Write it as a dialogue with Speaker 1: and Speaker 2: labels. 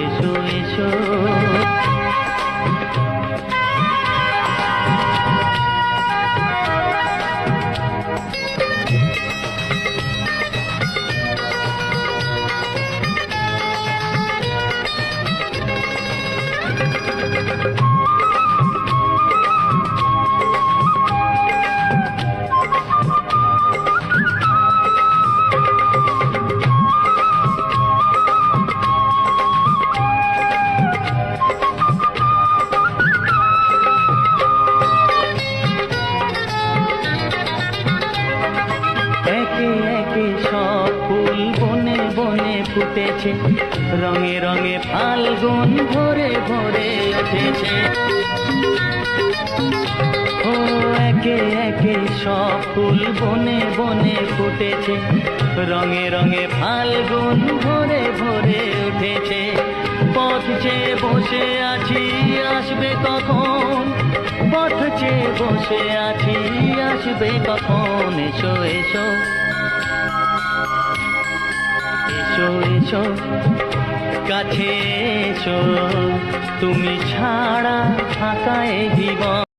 Speaker 1: এসো এসো একে একে সব ফুল বনে বনে ফুটেছে, রঙে রঙে ফাল্গুন ভরে ভরে উঠেছে। ও একে একে সব ফুল বনে বনে ফুটেছে, রঙে রঙে ফাল্গুন ভরে ভরে উঠেছে। পথ চেয়ে বসে আছি আসবে কখন, পথ চেয়ে বসে আছি আসবে কখন। এসো এসো এসো এসো কাছে এসো, তুমি ছাড়া ফাঁকা এ জীবন।